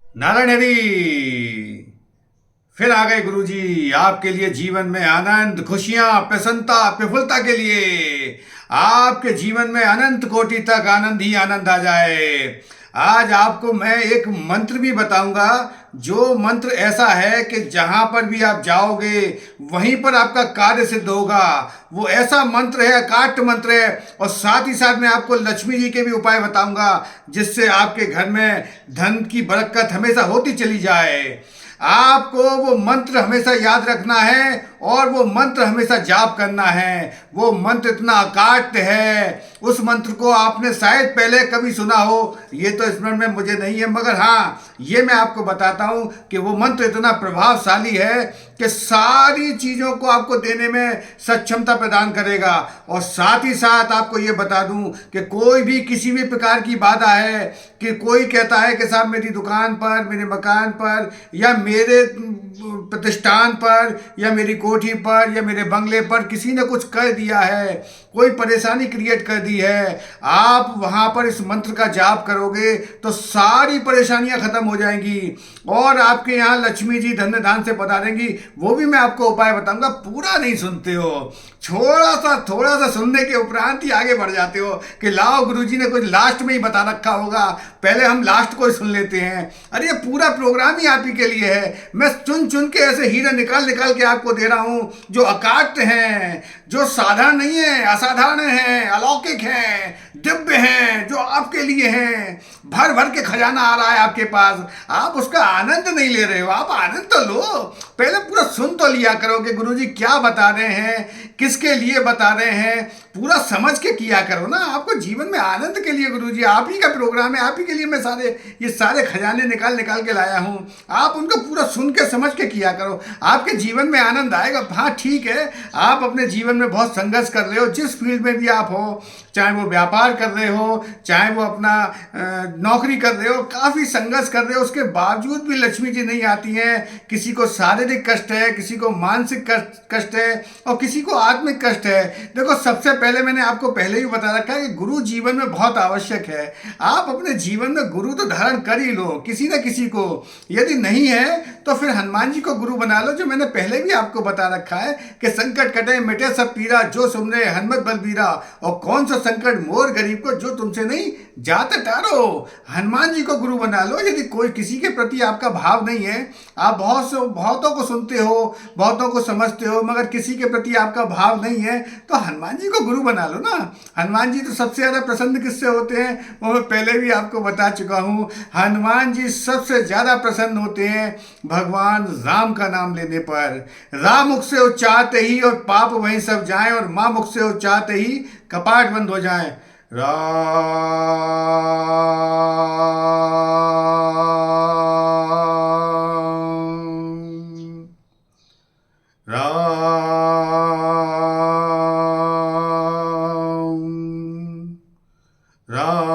नारायण हरी। फिर आ गए गुरुजी आपके लिए जीवन में आनंद, खुशियां, प्रसन्नता, प्रफुल्लता के लिए। आपके जीवन में अनंत कोटि तक आनंद ही आनंद आ जाए। आज आपको मैं एक मंत्र भी बताऊंगा, जो मंत्र ऐसा है कि जहां पर भी आप जाओगे वहीं पर आपका कार्य सिद्ध होगा। वो ऐसा मंत्र है, अकाट्य मंत्र है। और साथ ही साथ मैं आपको लक्ष्मी जी के भी उपाय बताऊंगा, जिससे आपके घर में धन की बरकत हमेशा होती चली जाए। आपको वो मंत्र हमेशा याद रखना है और वो मंत्र हमेशा जाप करना है। वो मंत्र इतना अकाट्य है, उस मंत्र को आपने शायद पहले कभी सुना हो, ये तो स्मरण में मुझे नहीं है, मगर हाँ, ये मैं आपको बताता हूँ कि वो मंत्र इतना प्रभावशाली है कि सारी चीज़ों को आपको देने में सक्षमता प्रदान करेगा। और साथ ही साथ आपको ये बता दूं कि कोई भी किसी भी प्रकार की बाधा है, कि कोई कहता है कि साहब मेरी दुकान पर, मेरे मकान पर, या मेरे प्रतिष्ठान पर, या मेरी कोठी पर, या मेरे बंगले पर किसी ने कुछ कर दिया है, कोई परेशानी क्रिएट कर दी है, आप वहां पर इस मंत्र का जाप करोगे तो सारी परेशानियां खत्म हो जाएंगी और आपके यहाँ लक्ष्मी जी धन्य धान से पधारेंगी। वो भी मैं आपको उपाय बताऊंगा। पूरा नहीं सुनते हो, थोड़ा सा सुनने के उपरांत ही आगे बढ़ जाते हो कि लाओ गुरुजी ने कुछ लास्ट में ही बता रखा होगा, पहले हम लास्ट को ही सुन लेते हैं। अरे ये पूरा प्रोग्राम ही आप ही के लिए है। मैं चुन चुन के ऐसे हीरे निकाल निकाल के आपको दे रहा हूँ, जो अकाट्य हैं, जो साधारण नहीं है, असाधारण हैं, अलौकिक हैं, दिव्य हैं, जो आपके लिए हैं। भर भर के खजाना आ रहा है आपके पास, आप उसका आनंद नहीं ले रहे हो। आप आनंद तो लो, पहले पूरा सुन तो लिया करो कि गुरुजी क्या बता रहे हैं, किसके लिए बता रहे हैं, पूरा समझ के किया करो ना। आपको जीवन में आनंद के लिए गुरुजी, आप ही का प्रोग्राम है, आप ही के लिए मैं ये सारे खजाने निकाल निकाल के लाया हूँ। आप उनको पूरा सुन के समझ के किया करो, आपके जीवन में आनंद आएगा। हाँ ठीक है, आप अपने जीवन में बहुत संघर्ष कर रहे हो, जिस फील्ड में भी आप हो, चाहे वो व्यापार कर रहे हो, चाहे वो अपना नौकरी कर रहे हो, काफ़ी संघर्ष कर रहे हो, उसके बावजूद भी लक्ष्मी जी नहीं आती हैं। किसी को शारीरिक कष्ट है, किसी को मानसिक कष्ट है, और किसी को आत्मिक कष्ट है। देखो, सबसे पहले मैंने आपको पहले ही बता रखा है कि गुरु जीवन में बहुत आवश्यक है। आप अपने जीवन में गुरु तो धारण कर ही लो, किसी न किसी को। यदि नहीं है तो फिर हनुमान जी को गुरु बना लो, जो मैंने पहले भी आपको बता रखा है कि संकट कटे मिटे सब पीरा, जो सुमरे हनुमत बलबीरा। और कौन सा संकट मोर गरीब को, जो तुमसे नहीं जात टारो। हनुमान जी को गुरु बना लो। यदि कोई किसी के प्रति आपका भाव नहीं है, आप बहुतों को सुनते हो, बहुतों को समझते हो, मगर किसी के प्रति आपका भाव नहीं है, तो हनुमान जी को गुरु बना लो ना। हनुमान जी तो सबसे ज्यादा प्रसन्न किससे होते हैं, वो मैं पहले भी आपको बता चुका हूं। हनुमान जी सबसे ज्यादा प्रसन्न होते हैं भगवान राम का नाम लेने पर। राम मुख से उच्चारते ही और पाप वहीं सब जाएं, और मां मुख से उच्चारते ही कपाट बंद हो जाएं। राम राम राम।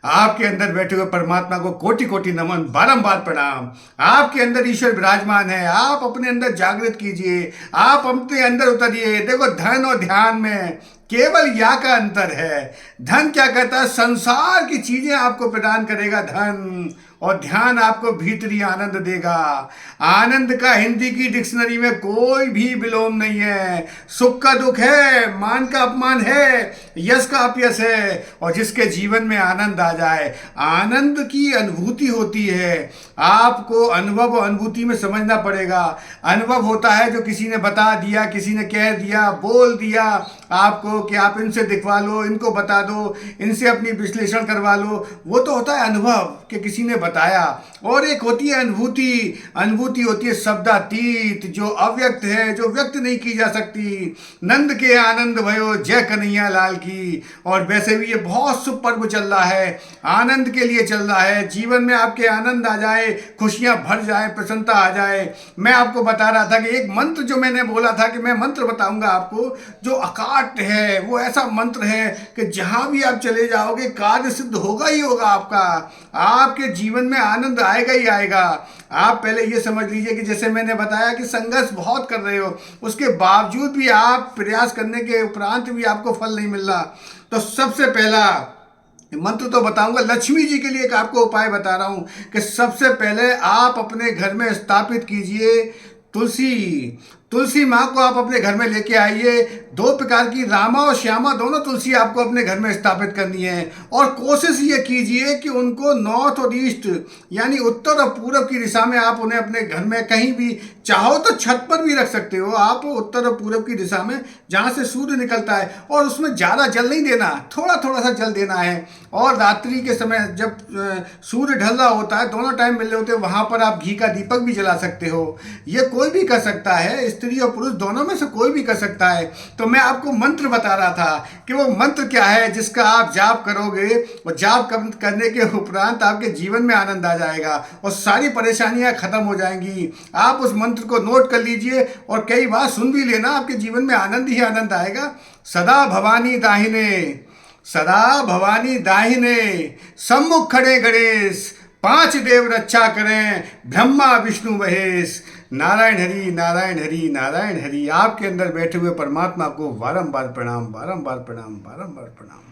आपके अंदर बैठे हुए परमात्मा को कोटि कोटि नमन, बारंबार प्रणाम। आपके अंदर ईश्वर विराजमान है, आप अपने अंदर जागृत कीजिए, आप अपने अंदर उतरिए। देखो, धन और ध्यान में केवल या का अंतर है। धन क्या कहता है, संसार की चीजें आपको प्रदान करेगा धन, और ध्यान आपको भीतरी आनंद देगा। आनंद का हिंदी की डिक्शनरी में कोई भी विलोम नहीं है। सुख का दुख है, मान का अपमान है, यश का अपयश है। और जिसके जीवन में आनंद आ जाए, आनंद की अनुभूति होती है। आपको अनुभव और अनुभूति में समझना पड़ेगा। अनुभव होता है जो किसी ने बता दिया, किसी ने कह दिया, बोल दिया आपको कि आप इनसे दिखवा लो, इनको बता दो, इनसे अपनी विश्लेषण करवा लो। वो तो होता है अनुभव, कि किसी ने बताया। और एक होती है अनुभूति। अनुभूति होती है शब्दातीत, जो अव्यक्त है, जो व्यक्त नहीं की जा सकती। नंद के आनंद भयो जय कन्हैया लाल की। और वैसे भी ये बहुत शुभ पर्व चल रहा है, आनंद के लिए चल रहा है। जीवन में आपके आनंद आ जाए, खुशियां भर जाए, प्रसन्नता आ जाए। मैं आपको बता रहा था कि एक मंत्र जो मैंने बोला था कि मैं मंत्र बताऊंगा आपको, जो अकाट्य है, वो ऐसा मंत्र है कि जहां भी आप चले जाओगे कार्य सिद्ध होगा ही होगा आपका। आपके जीवन जीवन में आनंद आएगा ही आएगा। आप पहले ये समझ लीजिए कि जैसे मैंने बताया कि संघर्ष बहुत कर रहे हो, उसके बावजूद भी आप प्रयास करने के उपरांत भी आपको फल नहीं मिल रहा, तो सबसे पहला मंत्र तो बताऊंगा, लक्ष्मी जी के लिए एक आपको उपाय बता रहा हूं कि सबसे पहले आप अपने घर में स्थापित कीजिए तुलसी माँ को आप अपने घर में लेके आइए। 2 प्रकार की, रामा और श्यामा, दोनों तुलसी आपको अपने घर में स्थापित करनी है। और कोशिश ये कीजिए कि उनको नॉर्थ और ईस्ट यानी उत्तर और पूरब की दिशा में आप उन्हें अपने घर में कहीं भी, चाहो तो छत पर भी रख सकते हो आप, उत्तर और पूरब की दिशा में जहाँ से सूर्य निकलता है। और उसमें ज़्यादा जल नहीं देना, थोड़ा थोड़ा सा जल देना है। और रात्रि के समय जब सूर्य ढल रहा होता है, दोनों टाइम मिल रहे होते हैं, वहाँ पर आप घी का दीपक भी जला सकते हो। ये कोई भी कर सकता है, स्त्री और पुरुष दोनों में से कोई भी कर सकता है। तो मैं आपको मंत्र बता रहा था कि वो मंत्र क्या है जिसका आप जाप करोगे, और जाप करने के उपरांत आपके जीवन में आनंद आ जाएगा और सारी परेशानियां खत्म हो जाएंगी। आप उस मंत्र को नोट कर लीजिए और कई बार सुन भी लेना, आपके जीवन में आनंद ही आनंद आएगा। सदा भवानी दाहिने, सदा भवानी दाहिने, सम्मुख खड़े गणेश, 5 देव रक्षा करें, ब्रह्मा विष्णु महेश। नारायण हरि नारायण हरि नारायण हरि। आपके अंदर बैठे हुए परमात्मा को बारंबार प्रणाम, बारंबार प्रणाम, बारंबार प्रणाम।